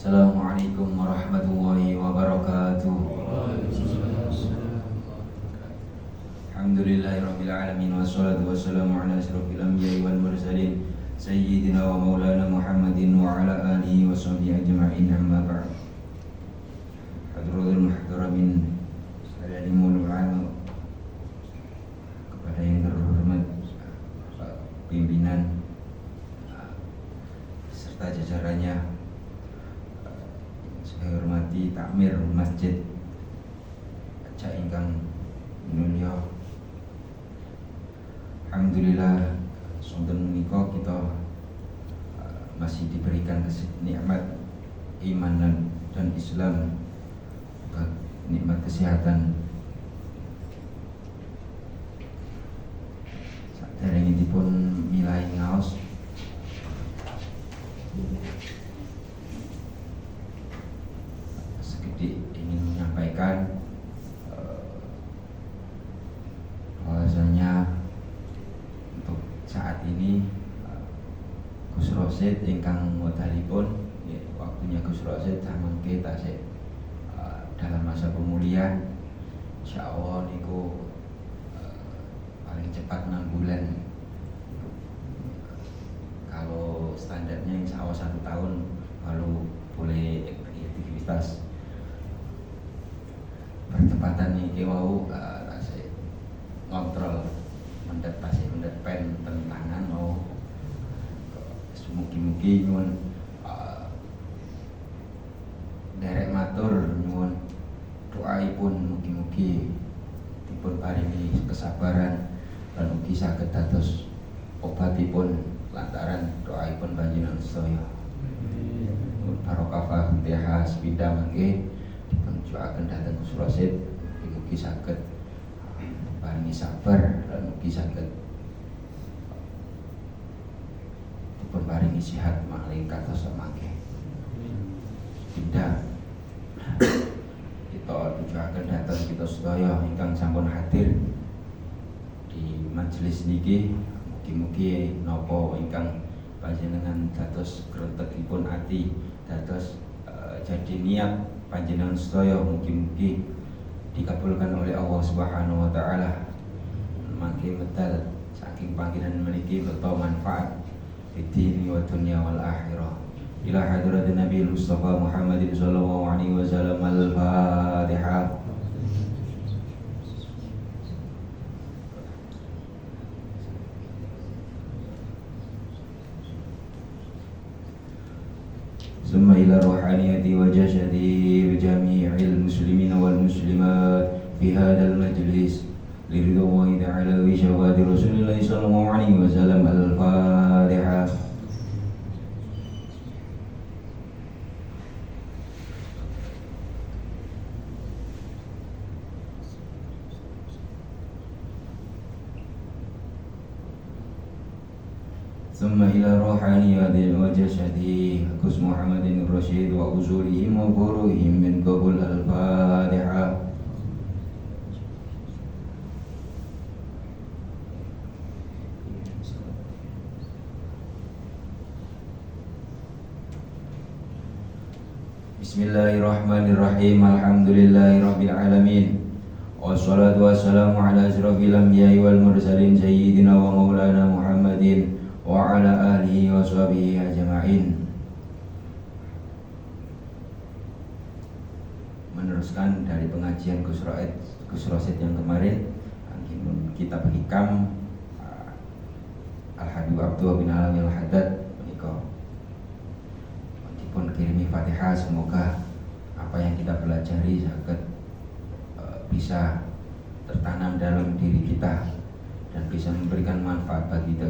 Assalamualaikum warahmatullahi wabarakatuh. Alhamdulillahirabbil alamin wassalatu wassalamu ala asyrofil anbiya'i wal mursalin sayyidina wa maulana Muhammadin wa ala alihi washabbihi ajma'in, amma ba'd. Hadratul muhtaramin salimul ulama, kepada yang terhormat pimpinan serta jajarannya, saya hormati takmir masjid Cak ingkang minulya. Alhamdulillah sonten menika kita masih diberikan nikmat iman dan Islam, nikmat kesehatan. Saderengipun milai ngaos ingin menyampaikan bahwasanya untuk saat ini Gus Rosid ingkang modalipun waktunya Gus Rosid samangke tasik dalam masa pemulihan, insyaallah niku paling cepat 6 bulan. Kalau standarnya insyaallah 1 tahun baru boleh aktivitas. Percepatan niki wau tasik ngontrol mendet pen tentangan mau mugi-mugi nyuwun derek matur nyuwun doaipun mugi-mugi dipun paringi kesabaran lan ugi saged dados obatipun lantaran doaipun panjenengan sedaya. Barokah Fatihah sepindah mangke dipunjuaken dhateng Gus Rosid, mugi saged paringi sabar lan mugi saged dipun paringi sehat malih kados samangke. Pindah kita tujuaken dhateng kita sedaya ingkang sampun hadir di majelis niki, mugi-mugi napa ingkang panjenengan dados gretekipun ati, dados jadi niat panjenengan sedaya mugi-mugi dikabulkan oleh Allah Subhanahu wa taala. Mangke medal saking panggilan mriki beto manfaat fid wa dunya wal akhirah. Ila hadratin Nabi Mustafa Muhammadin sallallahu alaihi wasallam. Al-Fatihah. ثم إلى روحانيتي وجسدي وجميع المسلمين والمسلمات في هذا المجلس لرضا الله تعالى وشهادة رسول الله صلى الله عليه وسلم. الفاتحة. ثم إلى روحانيته وجسده Gus Muhammadin Rasyid wa uzurihim wa furuhim min qabul. Al-Fatihah. Bismillahirrahmanirrahim. Alhamdulillahirabbil alamin. Wassalatu wassalamu ala asyrofil anbiya'i wal mursalin sayyidina wa maulana Muhammadin wa ala alihi wa sahbihi ajma'in. Meneruskan dari pengajian Gus Rosid yang kemarin, kitab hikam Al-Habib Abdullah bin Alam Al-Haddad menika dipun kirimi Fatihah. Semoga apa yang kita pelajari saged bisa tertanam dalam diri kita dan bisa memberikan manfaat bagi kita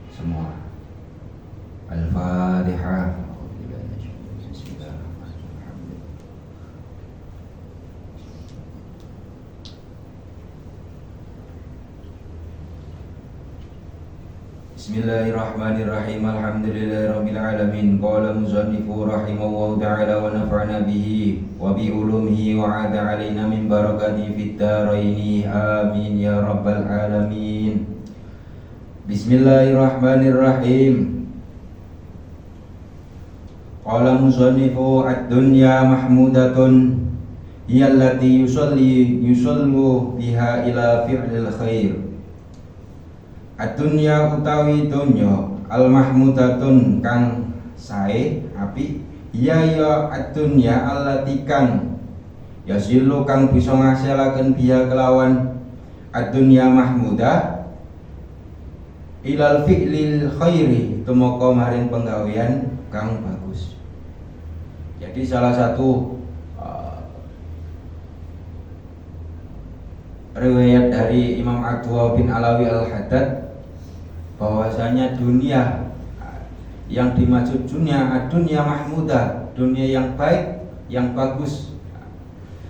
semua. Al-Fatihah. Bismillahirrahmanirrahim. Alhamdulillahirabbil alamin. Qala musannifu rahimahullahu ta'ala wa nafa'na bihi wa bi ulumihi wa 'ada 'alaina min barakatihi fid dharain. Amin ya rabbal alamin. Bismillahirrahmanirrahim. Qala musannifu ad-dunya mahmudatun hiya allati yusallu biha ila fi'lil khair. Ad-dunya utawi donya al-mahmudatun kang sae apik, ya ad-dunya allati kang yasillu kang bisa ngaselaken biha kelawan ad-dunya mahmudah ilal fi'lil khairi tumeka maring penggawean kang bagus. Jadi salah satu riwayat dari Imam Adwa bin Alawi Al-Haddad bahwasanya dunia yang dimaksud dunia mahmudah, dunia yang baik, yang bagus.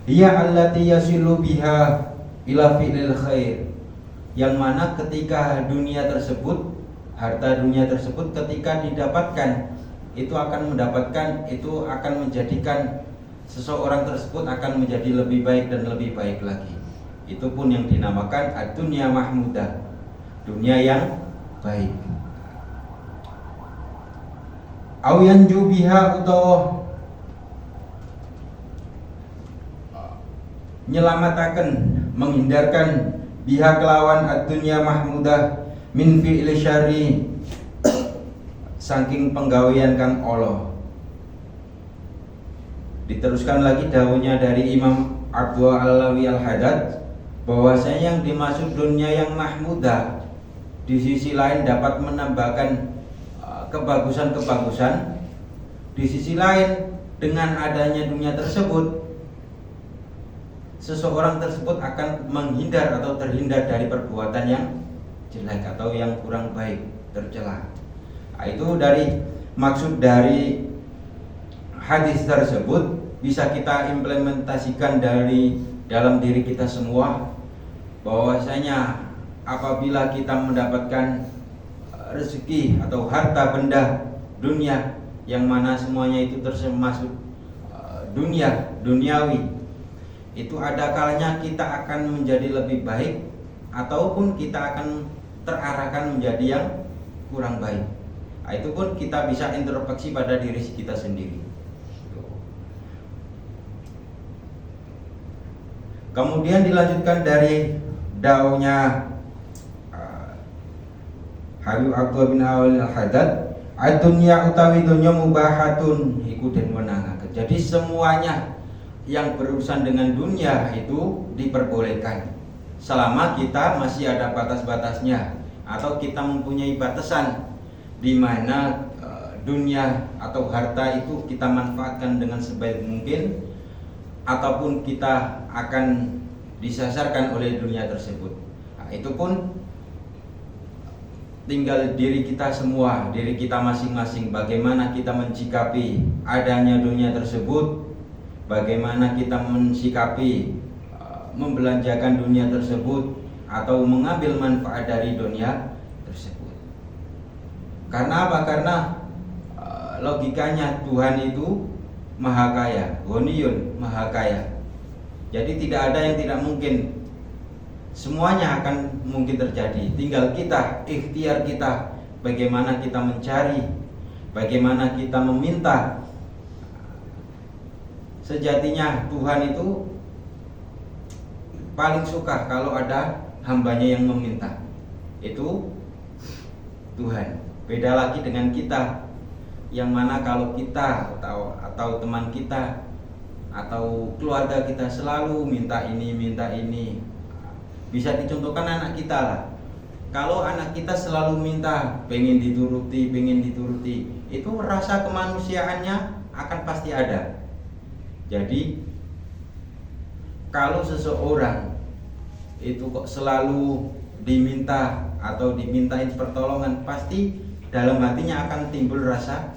Hiya allati yasilu biha ila fi'lil khair, yang mana ketika dunia tersebut, harta dunia tersebut ketika didapatkan, itu akan menjadikan seseorang tersebut akan menjadi lebih baik dan lebih baik lagi. Itu pun yang dinamakan ad-dunya mahmudah, dunia yang baik. Au yanju biha utawa nyelamataken, menghindarkan biha kelawan ad-dunya mahmudah min fi'li syarri, saking penggawean kang Allah. Diteruskan lagi dawuhnya dari Imam Adwa Alawi Al-Haddad bahwasanya yang dimaksud dunia yang mahmudah di sisi lain dapat menambahkan kebagusan-kebagusan. Di sisi lain dengan adanya dunia tersebut, seseorang tersebut akan menghindar atau terhindar dari perbuatan yang jelek atau yang kurang baik, tercela. Itu dari maksud dari hadis tersebut bisa kita implementasikan dari dalam diri kita semua, bahwasanya apabila kita mendapatkan rezeki atau harta benda dunia yang mana semuanya itu termasuk duniawi, itu ada kalanya kita akan menjadi lebih baik ataupun kita akan terarahkan menjadi yang kurang baik. Itu pun kita bisa introspeksi pada diri kita sendiri. Kemudian dilanjutkan dari daunya Habib Abdullah bin Awal Al-Haddad, ad-dunya utawi dunya mubahatun iku den wenangaken. Jadi semuanya yang berurusan dengan dunia itu diperbolehkan selama kita masih ada batas-batasnya atau kita mempunyai batasan di mana dunia atau harta itu kita manfaatkan dengan sebaik mungkin ataupun kita akan disasarkan oleh dunia tersebut. Itu pun tinggal diri kita semua, diri kita masing-masing, bagaimana kita mensikapi adanya dunia tersebut, bagaimana kita mensikapi membelanjakan dunia tersebut atau mengambil manfaat dari dunia tersebut. Karena apa? Karena logikanya Tuhan itu maha kaya, Ghaniyun, maha kaya. Jadi tidak ada yang tidak mungkin, semuanya akan mungkin terjadi. Tinggal kita, ikhtiar kita, bagaimana kita mencari, bagaimana kita meminta. Sejatinya Tuhan itu paling suka kalau ada hambanya yang meminta. Itu Tuhan. Beda lagi dengan kita, yang mana kalau kita atau teman kita atau keluarga kita selalu minta ini, bisa dicontohkan anak kita lah. Kalau anak kita selalu minta, pengen dituruti, itu rasa kemanusiaannya akan pasti ada. Jadi kalau seseorang itu kok selalu diminta atau dimintain pertolongan, pasti dalam hatinya akan timbul rasa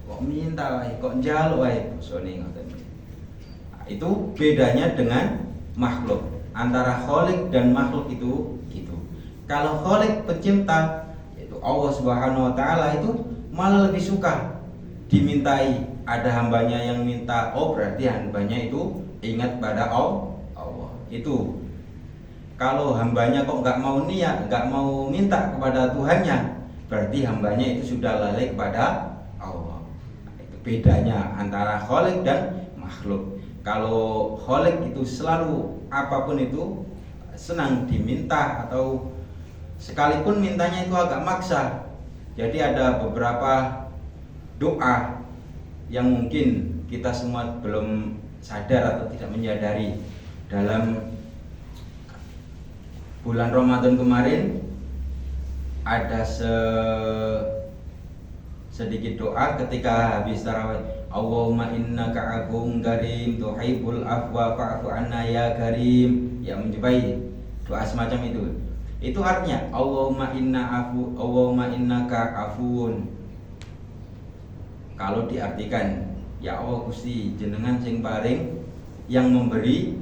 kok minta wae, kok njaluk wae bosone ngoten. Itu bedanya dengan makhluk. Antara Khalik dan makhluk itu gitu. Kalau Khalik pencipta, yaitu Allah Subhanahu wa taala, itu malah lebih suka dimintai. Ada hambanya yang minta, oh berarti hambanya itu ingat pada Allah. Itu. Kalau hambanya kok nggak mau niat, nggak mau minta kepada Tuhannya, berarti hambanya itu sudah lalai kepada Allah. bedanya antara khalik dan makhluk. Kalau khalik itu selalu apapun itu senang diminta, atau sekalipun mintanya itu agak maksa. Jadi ada beberapa doa yang mungkin kita semua belum sadar atau tidak menyadari. Dalam bulan Ramadan kemarin ada sedikit doa ketika habis tarawih. Allahumma innaka afuwwun karim tuhibbul afwa fa'fu anna ya karim. Ya, menjumpai doa semacam itu. Itu artinya Allahumma innaka afuwun. Kalau diartikan, ya Allah Gusti jenengan sing paring, yang memberi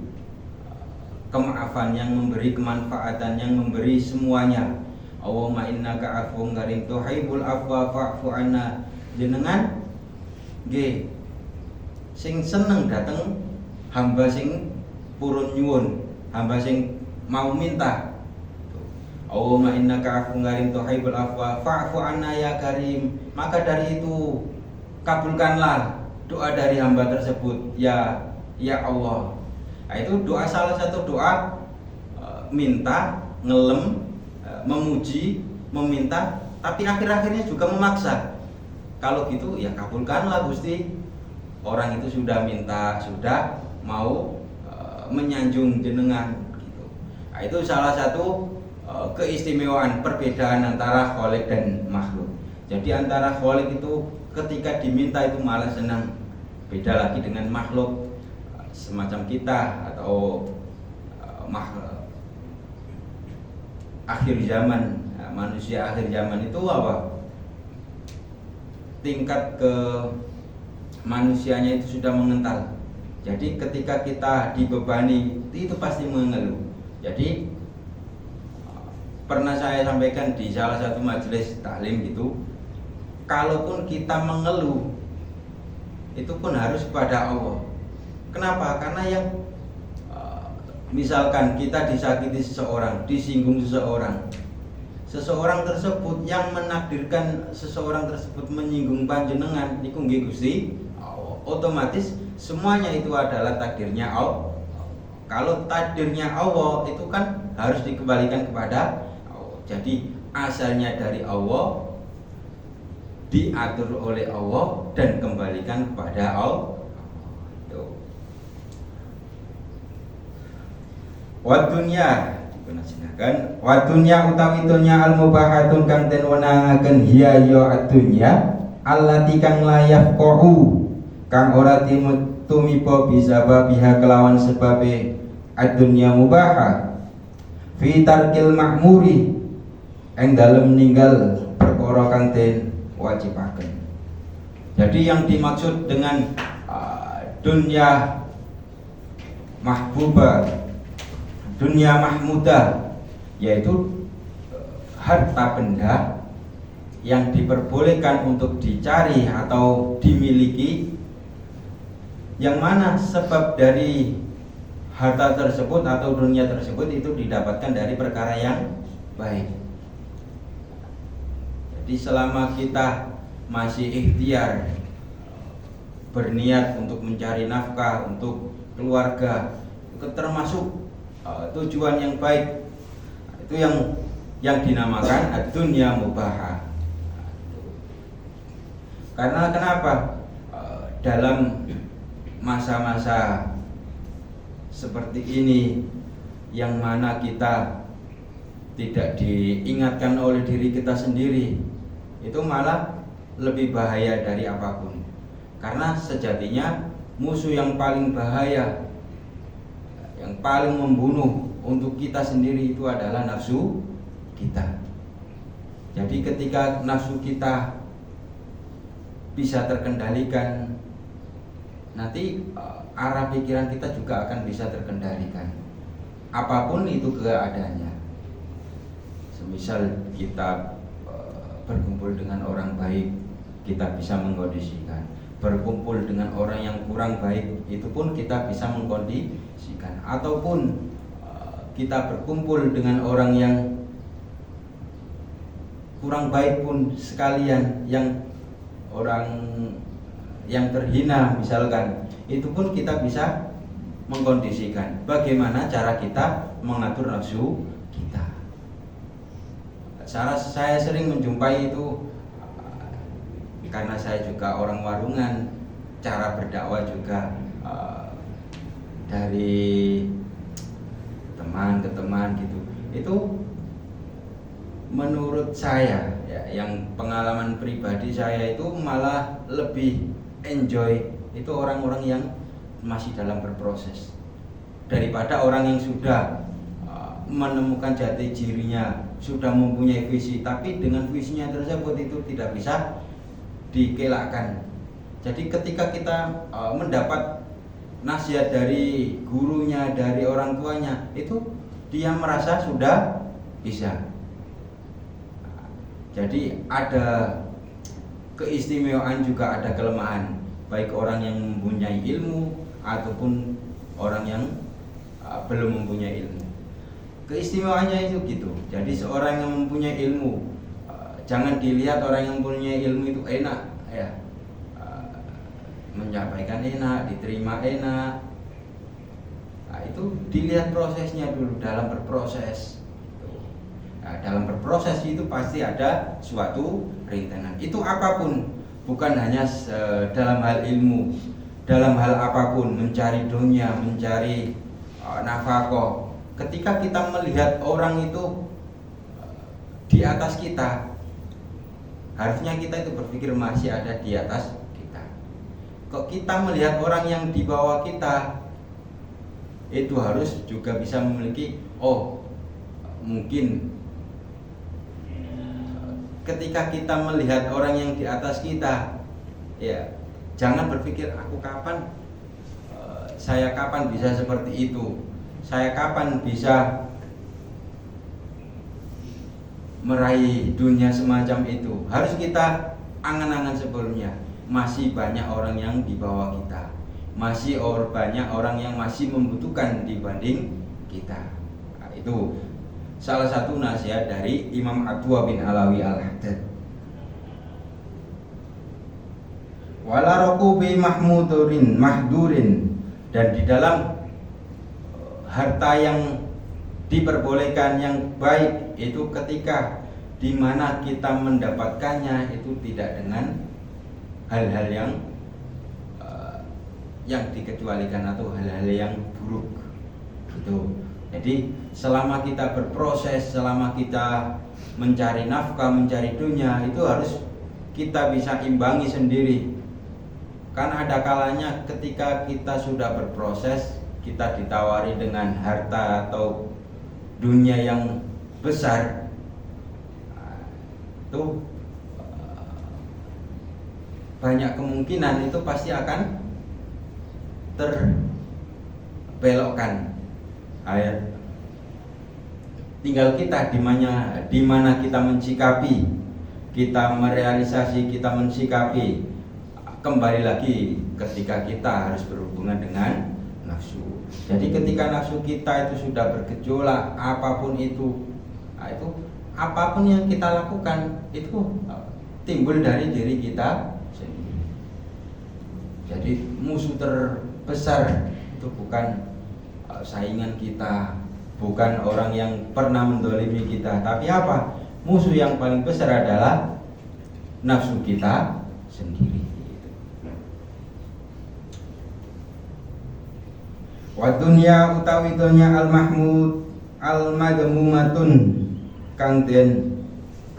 kemaafan, yang memberi kemanfaatan, yang memberi semuanya. Allahumma innaka afuwwun karim tuhibbul afwa fa'fu anna. Jenengan nggih sing seneng dateng hamba sing purun nyuwun, hamba sing mau minta. Allahumma innaka afuwwun karim tuhibbul afwa fa'fu anna ya karim. Maka dari itu kabulkanlah doa dari hamba tersebut, ya Allah. Nah, itu doa, salah satu doa minta, ngelem, memuji, meminta, tapi akhir-akhirnya juga memaksa. Kalau gitu ya kabulkanlah Gusti. Orang itu sudah minta, sudah mau menyanjung jenengan gitu. Nah, itu salah satu keistimewaan perbedaan antara khalik dan makhluk. Jadi antara khalik itu ketika diminta itu malah senang. Beda lagi dengan makhluk semacam kita atau akhir zaman. Manusia akhir zaman itu apa? Tingkat ke manusianya itu sudah mengental. Jadi ketika kita dibebani itu pasti mengeluh. Jadi pernah saya sampaikan di salah satu majelis taklim gitu, kalaupun kita mengeluh itu pun harus kepada Allah. Kenapa? Karena yang misalkan kita disakiti seseorang, disinggung seseorang tersebut yang menakdirkan seseorang tersebut menyinggung panjenengan niku nggih Gusti, otomatis semuanya itu adalah takdirnya Allah. Kalau takdirnya Allah itu kan harus dikembalikan kepada Allah. Jadi asalnya dari Allah, diatur oleh Allah dan kembalikan kepada Allah. Wa dunya dipunajinaken, wa dunya utawi dunya al mubahatun kang den wenangaken hiya ya ad-dunya allati kang layaf qahu kang ora tumiba bisa biha kelawan sebabe ad-dunya mubaha fi tarkil ma'muri ing dalem ninggal perkara kang den wajibaken. Jadi yang dimaksud dengan dunya mahbubah, dunia mahmudah, yaitu harta benda yang diperbolehkan untuk dicari atau dimiliki, yang mana sebab dari harta tersebut atau dunia tersebut itu didapatkan dari perkara yang baik. Jadi selama kita masih ikhtiar berniat untuk mencari nafkah untuk keluarga, itu termasuk tujuan yang baik, itu yang dinamakan ad-dunya mubahah. Karena kenapa? Dalam masa-masa seperti ini yang mana kita tidak diingatkan oleh diri kita sendiri, itu malah lebih bahaya dari apapun. Karena sejatinya musuh yang paling bahaya, yang paling membunuh untuk kita sendiri itu adalah nafsu kita. Jadi ketika nafsu kita bisa terkendalikan, nanti arah pikiran kita juga akan bisa terkendalikan. Apapun itu keadaannya. Semisal kita berkumpul dengan orang baik, kita bisa mengkondisikan. Berkumpul dengan orang yang kurang baik, itu pun kita bisa mengkondisikan. Ataupun kita berkumpul dengan orang yang kurang baik pun sekalian, yang orang yang terhina misalkan, itu pun kita bisa mengkondisikan bagaimana cara kita mengatur nafsu kita. Saya sering menjumpai itu, karena saya juga orang warungan, cara berdakwah juga dari teman ke teman gitu. Itu menurut saya ya, yang pengalaman pribadi saya itu malah lebih enjoy itu orang-orang yang masih dalam berproses daripada orang yang sudah menemukan jati dirinya, sudah mempunyai visi, tapi dengan visinya tersebut itu tidak bisa dikelakkan. Jadi ketika kita mendapat nasihat dari gurunya, dari orang tuanya, itu dia merasa sudah bisa. Jadi ada keistimewaan juga ada kelemahan, baik orang yang mempunyai ilmu ataupun orang yang belum mempunyai ilmu. Keistimewaannya itu gitu. Jadi seorang yang mempunyai ilmu, jangan dilihat orang yang mempunyai ilmu itu enak ya, menyampaikan enak, diterima enak. Nah, itu dilihat prosesnya dulu, dalam berproses. Nah, dalam berproses itu pasti ada suatu rintangan. Itu apapun, bukan hanya dalam hal ilmu, dalam hal apapun, mencari dunia, mencari nafkah. Ketika kita melihat orang itu di atas kita, harusnya kita itu berpikir masih ada di atas kita. Kok kita melihat orang yang di bawah kita, itu harus juga bisa memiliki, oh mungkin ketika kita melihat orang yang di atas kita, ya jangan berpikir saya kapan bisa seperti itu, saya kapan bisa meraih dunia semacam itu. Harus kita angan-angan sebelumnya, masih banyak orang yang di bawah kita, masih banyak orang yang masih membutuhkan dibanding kita. Nah, itu salah satu nasihat dari Imam Atwa bin Alawi Al-Haddad. Wala raqubi mahdurin, dan di dalam harta yang diperbolehkan yang baik itu ketika di mana kita mendapatkannya itu tidak dengan hal-hal yang dikecualikan atau hal-hal yang buruk gitu. Jadi selama kita berproses, selama kita mencari nafkah, mencari dunia, itu harus kita bisa imbangi sendiri. Kan ada kalanya ketika kita sudah berproses, kita ditawari dengan harta atau dunia yang besar, itu banyak kemungkinan itu pasti akan terbelokkan. Tinggal kita di mana kita mensikapi, kita merealisasi, kita mensikapi. Kembali lagi ketika kita harus berhubungan dengan nafsu. Jadi ketika nafsu kita itu sudah bergejolak, apapun itu, apapun yang kita lakukan itu timbul dari diri kita sendiri. Jadi musuh terbesar itu bukan saingan kita, bukan orang yang pernah mendolimi kita, tapi apa? Musuh yang paling besar adalah nafsu kita sendiri. Wa dunya utawi dunya al-madmumatun kang den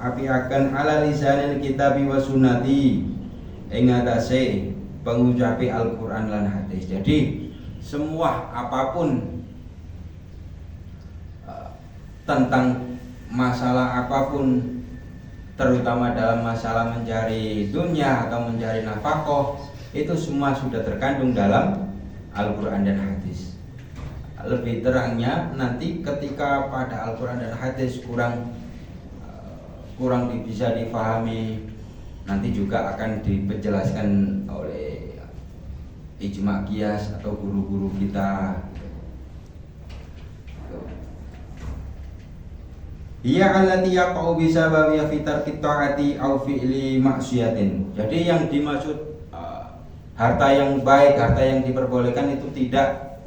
apiaken ala lisanil kitabi wa sunnati ing atase pengucapi Al-Qur'an lan hadis. Jadi semua apapun tentang masalah apapun, terutama dalam masalah mencari dunia atau mencari nafkah, itu semua sudah terkandung dalam Al-Quran dan hadis. Lebih terangnya nanti ketika pada Al-Quran dan hadis kurang bisa difahami, nanti juga akan dipenjelaskan oleh ijma qiyas atau guru-guru kita. Iya allati yaqau bisababi fi tarki ta'ati au fi'li maksiatin. Jadi yang dimaksud harta yang baik, harta yang diperbolehkan itu tidak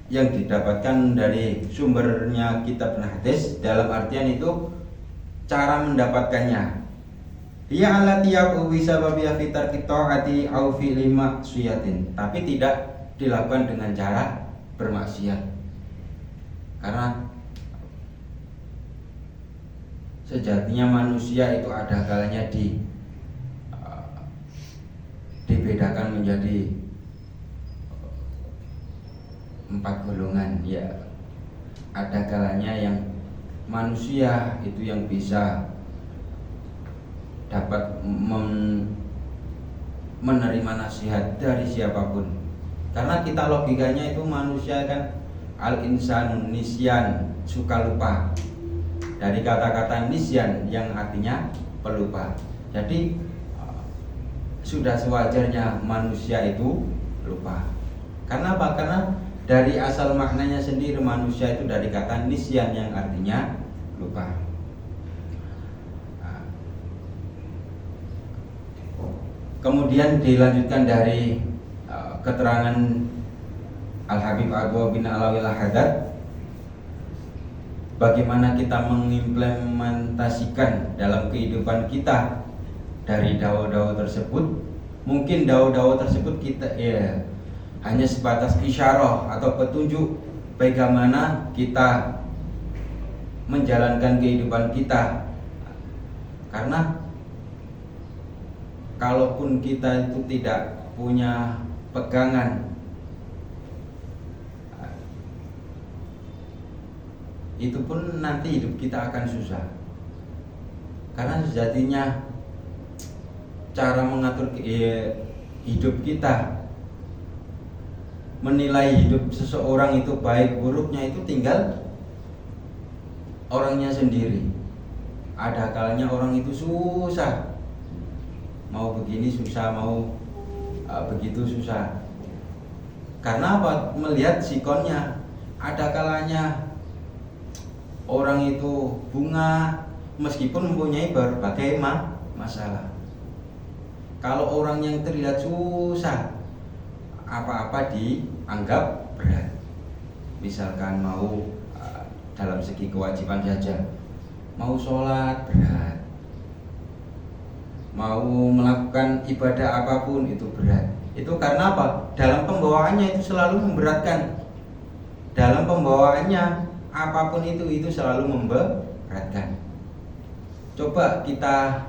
yang didapatkan dari sumbernya kitab dan hadis, dalam artian itu cara mendapatkannya. Ia allati yaqu bi sababi fitar qitaati au fi lima suyatin, tapi tidak dilakukan dengan cara bermaksiat. Karena sejatinya manusia itu ada kalanya dibedakan menjadi 4 golongan ya. Ada kalanya yang manusia itu yang bisa dapat menerima nasihat dari siapapun. Karena kita logikanya itu manusia kan al-insan nisyan, suka lupa. Dari kata-kata nisyan yang artinya pelupa. Jadi sudah sewajarnya manusia itu lupa. Karena apa? Karena dari asal maknanya sendiri manusia itu dari kata nisyan yang artinya lupa. Kemudian dilanjutkan dari keterangan Al-Habib Abu bin Alawi Al-Haddad, bagaimana kita mengimplementasikan dalam kehidupan kita dari dakwah-dakwah tersebut. Mungkin dakwah-dakwah tersebut kita hanya sebatas isyarah atau petunjuk bagaimana kita menjalankan kehidupan kita. Karena kalaupun kita itu tidak punya pegangan, itu pun nanti hidup kita akan susah. Karena sejatinya cara mengatur hidup kita, menilai hidup seseorang itu baik buruknya itu tinggal orangnya sendiri. Ada kalanya orang itu susah, mau begini susah, mau begitu susah. Karena apa? Melihat sikonnya. Ada kalanya orang itu bunga meskipun mempunyai berbagai masalah. Kalau orang yang terlihat susah, apa-apa dianggap berat. Misalkan mau dalam segi kewajiban saja, mau sholat berat, mau melakukan ibadah apapun itu berat. Itu karena apa? Dalam pembawaannya itu selalu memberatkan. Dalam pembawaannya apapun itu selalu memberatkan. Coba kita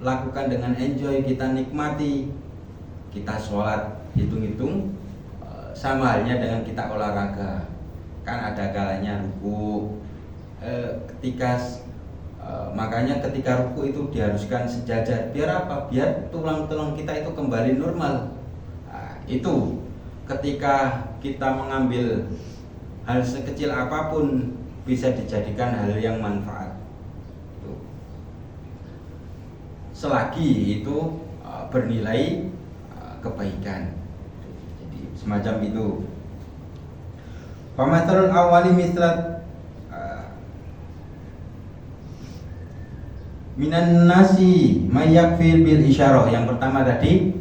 lakukan dengan enjoy, kita nikmati. Kita sholat, hitung-hitung sama halnya dengan kita olahraga. Kan ada kalanya ruku, makanya ketika ruku itu diharuskan sejajar. Biar apa? Biar tulang-tulang kita itu kembali normal. Itu ketika kita mengambil hal sekecil apapun bisa dijadikan hal yang manfaat. Selagi itu bernilai kebaikan. Jadi semacam itu. Pamatalul awali mislat minan nasi mayakfir bil isyarah. Yang pertama tadi,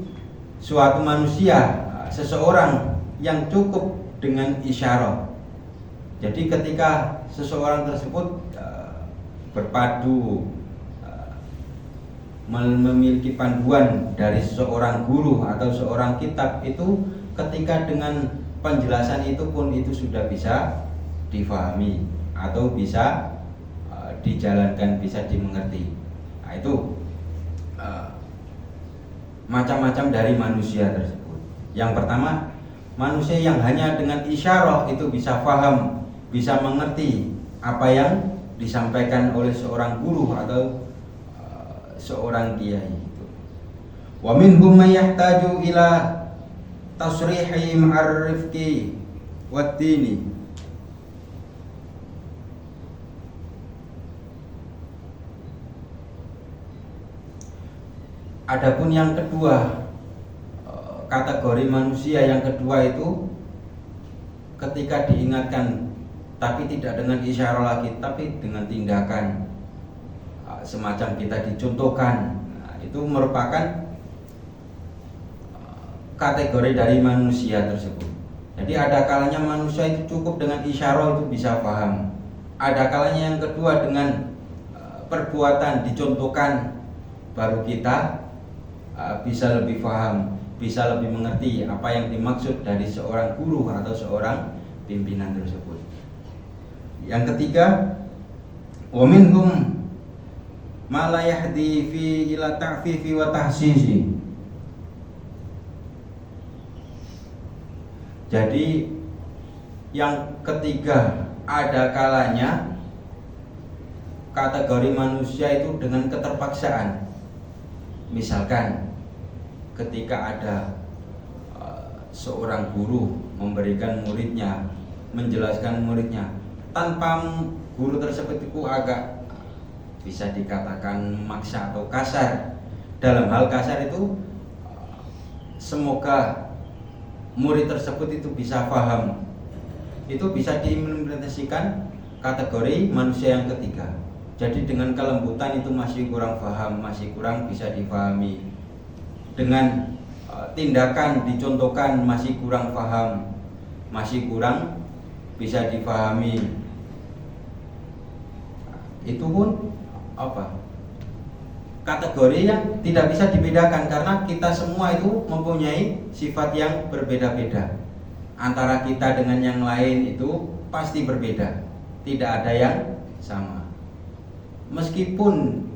suatu manusia, seseorang yang cukup dengan isyarah. Jadi ketika seseorang tersebut berpadu memiliki panduan dari seorang guru atau seorang kitab, itu ketika dengan penjelasan itu pun itu sudah bisa difahami atau bisa dijalankan, bisa dimengerti. Nah, itu macam-macam dari manusia tersebut. Yang pertama, manusia yang hanya dengan isyarah itu bisa paham, bisa mengerti apa yang disampaikan oleh seorang guru atau seorang kiai itu. Wa minhum may yahtaju ila tasrihi ma'arifki waddini. Adapun yang kedua, kategori manusia yang kedua itu ketika diingatkan tapi tidak dengan isyarah lagi, tapi dengan tindakan, semacam kita dicontohkan, itu merupakan kategori dari manusia tersebut. Jadi ada kalanya manusia itu cukup dengan isyarah itu bisa paham. Ada kalanya yang kedua dengan perbuatan dicontohkan baru kita bisa lebih paham, bisa lebih mengerti apa yang dimaksud dari seorang guru atau seorang pimpinan tersebut. Yang ketiga, wa minhum ma la yahdi fi ila ta'fifi wa tahsisi. Jadi yang ketiga, ada kalanya kategori manusia itu dengan keterpaksaan. Misalkan ketika ada seorang guru memberikan muridnya, menjelaskan muridnya, tanpa guru tersebut itu agak bisa dikatakan maksa atau kasar. Dalam hal kasar itu semoga murid tersebut itu bisa paham. Itu bisa diimplementasikan kategori manusia yang ketiga. Jadi dengan kelembutan itu masih kurang paham, masih kurang bisa dipahami. Dengan tindakan dicontohkan masih kurang paham, masih kurang bisa dipahami. Itu pun kategori yang tidak bisa dibedakan, karena kita semua itu mempunyai sifat yang berbeda-beda. Antara kita dengan yang lain itu pasti berbeda, tidak ada yang sama. Meskipun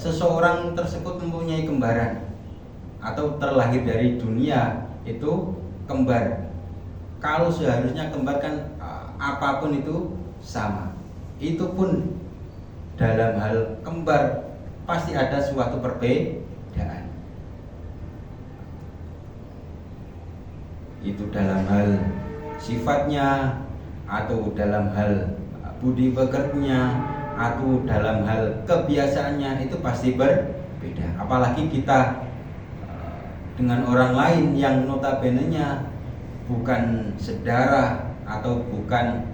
seseorang tersebut mempunyai kembaran atau terlahir dari dunia itu kembar, kalau seharusnya kembar kan apapun itu sama. Itu pun dalam hal kembar pasti ada suatu perbedaan. Itu dalam hal sifatnya, atau dalam hal budi pekertinya, atau dalam hal kebiasaannya, itu pasti berbeda. Apalagi kita dengan orang lain yang notabene-nya bukan sedarah atau bukan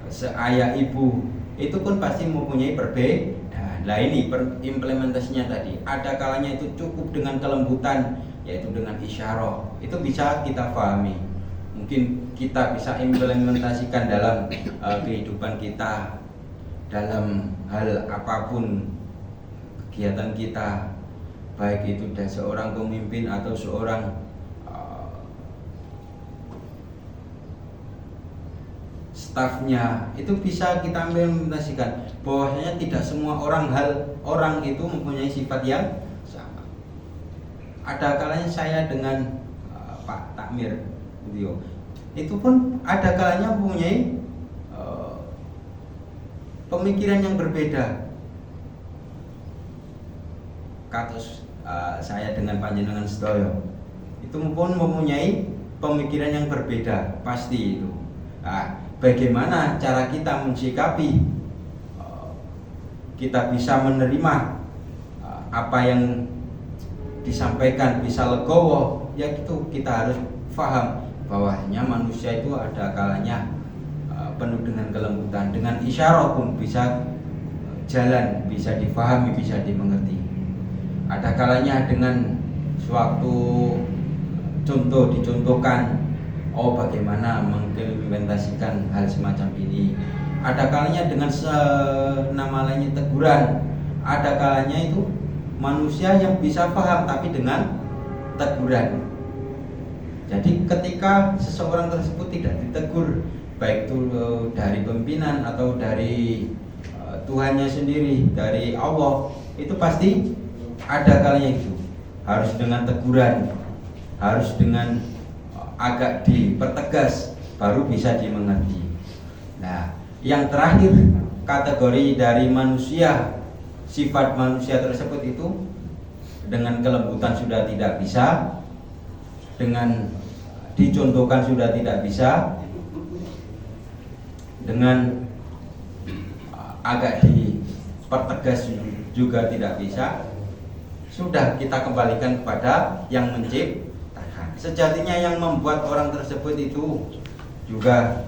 seayah ibu, itu pun pasti mempunyai perbedaan. Nah ini implementasinya tadi, ada kalanya itu cukup dengan kelembutan, yaitu dengan isyarah, itu bisa kita pahami. Mungkin kita bisa implementasikan dalam kehidupan kita, dalam hal apapun kegiatan kita, baik itu dari seorang pemimpin atau seorang stafnya, itu bisa kita implementasikan bahwasanya tidak semua orang itu mempunyai sifat yang sama. Ada kalanya saya dengan Pak Takmir itu pun ada kalanya mempunyai pemikiran yang berbeda. Katus saya dengan panjenengan sedoyo itu pun mempunyai pemikiran yang berbeda, pasti itu. Nah, bagaimana cara kita mensikapi, kita bisa menerima apa yang disampaikan, bisa legowo, ya itu kita harus paham bahwanya manusia itu ada kalanya penuh dengan kelembutan. Dengan isyarah pun bisa jalan, bisa difahami, bisa dimengerti. Ada kalanya dengan suatu contoh dicontohkan, bagaimana mengimplementasikan hal semacam ini. Ada kalanya dengan nama lainnya teguran. Ada kalanya itu manusia yang bisa paham tapi dengan teguran. Jadi ketika seseorang tersebut tidak ditegur, baik itu dari pimpinan atau dari Tuhannya sendiri, dari Allah, itu pasti ada kalanya itu harus dengan teguran, harus dengan agak dipertegas baru bisa dimengerti. Nah, yang terakhir kategori dari manusia, sifat manusia tersebut itu dengan kelembutan sudah tidak bisa, dengan dicontohkan sudah tidak bisa, dengan agak dipertegas juga tidak bisa. Sudah kita kembalikan kepada yang menciptakan. Sejatinya yang membuat orang tersebut itu juga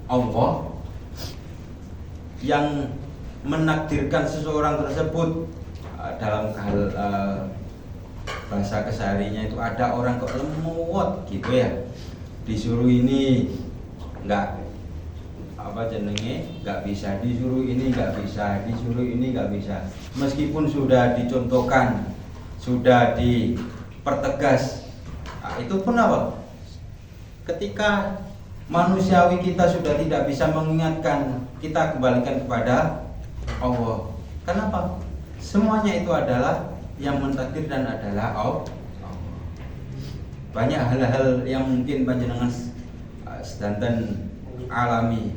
Allah, yang menakdirkan seseorang tersebut dalam hal bahasa kesehariannya itu ada orang kok lemot gitu ya, disuruh ini nggak nggak bisa, disuruh ini nggak bisa, disuruh ini nggak bisa, meskipun sudah dicontohkan, sudah dipertegas. Nah, itu pun apa? Ketika manusiawi kita sudah tidak bisa mengingatkan, kita kembalikan kepada Allah. Kenapa? Semuanya itu adalah yang mentakdirkan adalah Allah. Banyak hal-hal yang mungkin panjenengan sedanten alami,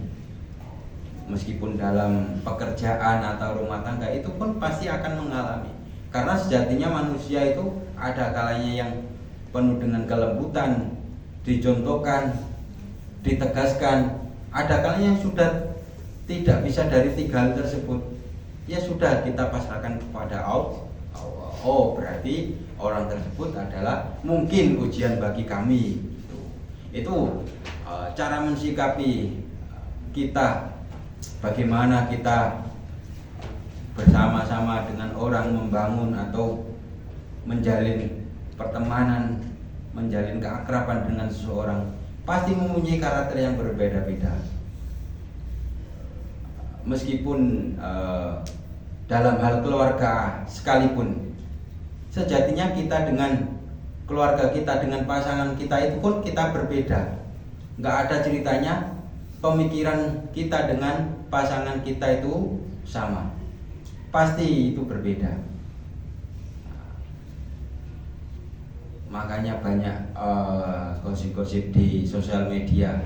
meskipun dalam pekerjaan atau rumah tangga, itu pun pasti akan mengalami. Karena sejatinya manusia itu ada kalanya yang penuh dengan kelembutan, dicontohkan, ditegaskan. Ada kalanya yang sudah tidak bisa dari tiga hal tersebut, ya sudah kita pasrahkan kepada Allah. Oh, berarti orang tersebut adalah mungkin ujian bagi kami. Itu cara mensikapi kita, bagaimana kita bersama-sama dengan orang membangun atau menjalin pertemanan, menjalin keakraban dengan seseorang, pasti mempunyai karakter yang berbeda-beda. Meskipun dalam hal keluarga sekalipun, sejatinya kita dengan keluarga kita, dengan pasangan kita itu pun kita berbeda. Nggak ada ceritanya pemikiran kita dengan pasangan kita itu sama, pasti itu berbeda. Makanya banyak gosip-gosip di sosial media,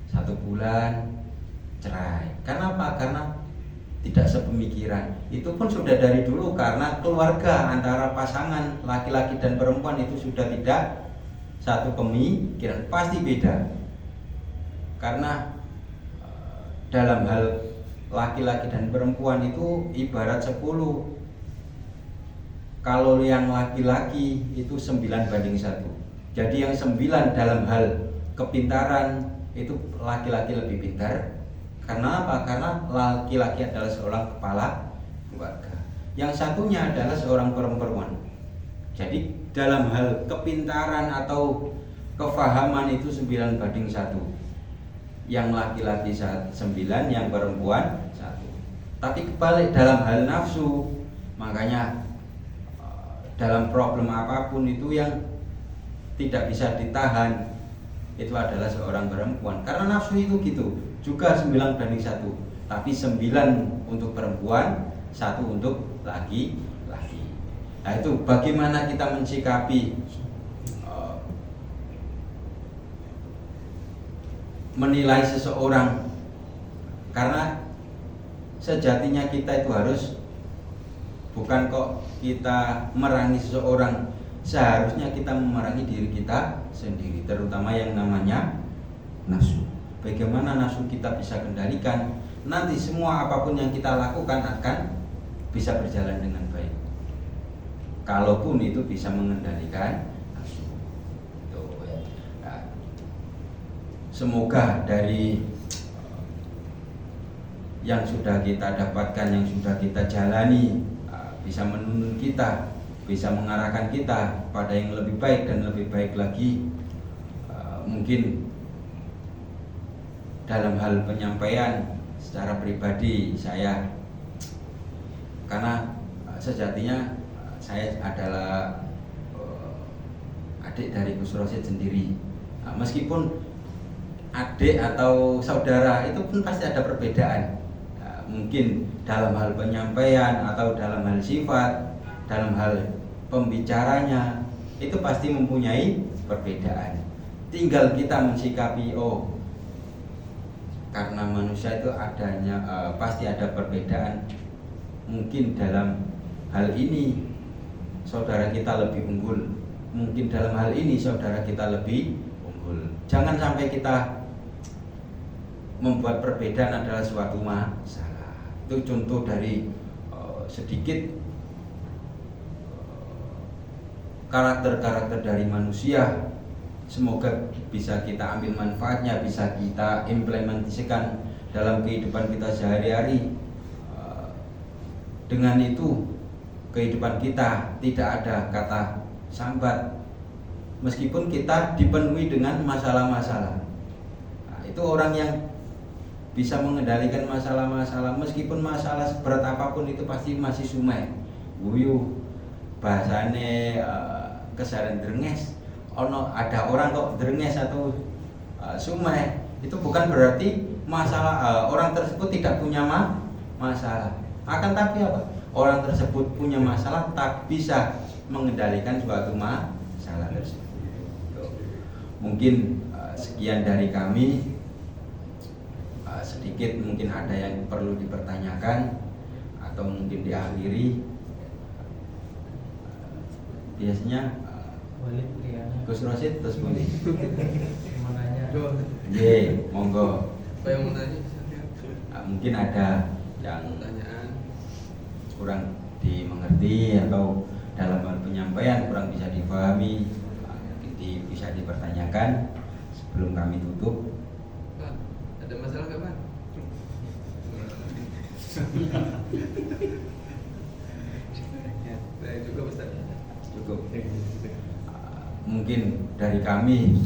1 bulan cerai. Kenapa? Karena tidak sepemikiran. Itu pun sudah dari dulu, karena keluarga antara pasangan laki-laki dan perempuan itu sudah tidak satu pemikiran, pasti beda. Karena dalam hal laki-laki dan perempuan itu ibarat 10. Kalau yang laki-laki itu 9:1. Jadi yang 9 dalam hal kepintaran itu laki-laki lebih pintar. Karena apa? Karena laki-laki adalah seorang kepala keluarga, yang satunya adalah seorang perempuan. Jadi dalam hal kepintaran atau kefahaman itu 9:1. Yang laki-laki 9, yang perempuan 1. Tapi kebalik dalam hal nafsu. Makanya dalam problem apapun itu yang tidak bisa ditahan itu adalah seorang perempuan. Karena nafsu itu gitu, juga 9:1. Tapi 9 untuk perempuan, 1 untuk laki-laki. Nah itu bagaimana kita mensikapi menilai seseorang. Karena sejatinya kita itu harus, bukan kok kita merangi seseorang, seharusnya kita memerangi diri kita sendiri, terutama yang namanya nafsu. Bagaimana nafsu kita bisa kendalikan, nanti semua apapun yang kita lakukan akan bisa berjalan dengan baik. Kalaupun itu bisa mengendalikan nafsu. Nah, semoga dari yang sudah kita dapatkan, yang sudah kita jalani, bisa menuntun kita, bisa mengarahkan kita pada yang lebih baik dan lebih baik lagi. Mungkin dalam hal penyampaian secara pribadi saya, karena sejatinya saya adalah adik dari Gus Rosid sendiri. Meskipun adik atau saudara itu pun pasti ada perbedaan. Mungkin dalam hal penyampaian atau dalam hal sifat, dalam hal pembicaranya, itu pasti mempunyai perbedaan. Tinggal kita mensikapi, oh karena manusia itu adanya pasti ada perbedaan. Mungkin dalam hal ini saudara kita lebih unggul, mungkin dalam hal ini saudara kita lebih unggul. Jangan sampai kita membuat perbedaan adalah suatu masalah. Itu contoh dari sedikit karakter-karakter dari manusia. Semoga bisa kita ambil manfaatnya, bisa kita implementasikan dalam kehidupan kita sehari-hari. Dengan itu kehidupan kita tidak ada kata sambat, meskipun kita dipenuhi dengan masalah-masalah. Nah, itu orang yang bisa mengendalikan masalah-masalah, meskipun masalah seberat apapun itu pasti masih sumai guyu bahasane kesadaran drenges. Ada orang kok drenges atau sumai, itu bukan berarti masalah orang tersebut tidak punya masalah. Akan tapi apa? Orang tersebut punya masalah tak bisa mengendalikan suatu masalah tersebut. Mungkin sekian dari kami. Sedikit mungkin ada yang perlu dipertanyakan atau mungkin diakhiri. Biasanya Gus Rosid terus boleh. Monggo. Apa yang mau tanya? Mungkin ada yang kurang dimengerti atau dalam hal penyampaian kurang bisa dipahami, bisa dipertanyakan sebelum kami tutup. Pak, ada masalah nggak Pak? Cukup Ustaz. Cukup. Mungkin dari kami,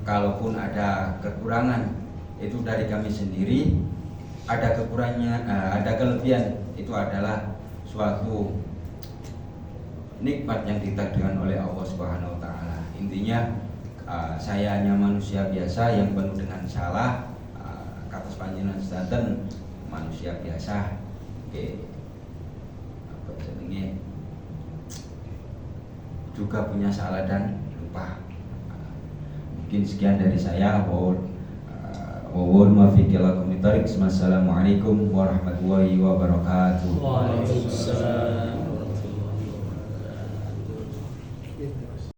kalaupun ada kekurangan itu dari kami sendiri. Ada kekurangannya, ada kelebihan, itu adalah suatu nikmat yang ditakdirkan oleh Allah Subhanahu wa taala. Intinya saya hanya manusia biasa yang penuh dengan salah, kata panjenengan sedanten manusia biasa. Oke. Apa jenenge? Juga punya salah dan lupa. Mungkin sekian dari saya. Wassalamualaikum warahmatullahi wabarakatuh. Waalaikumsalam.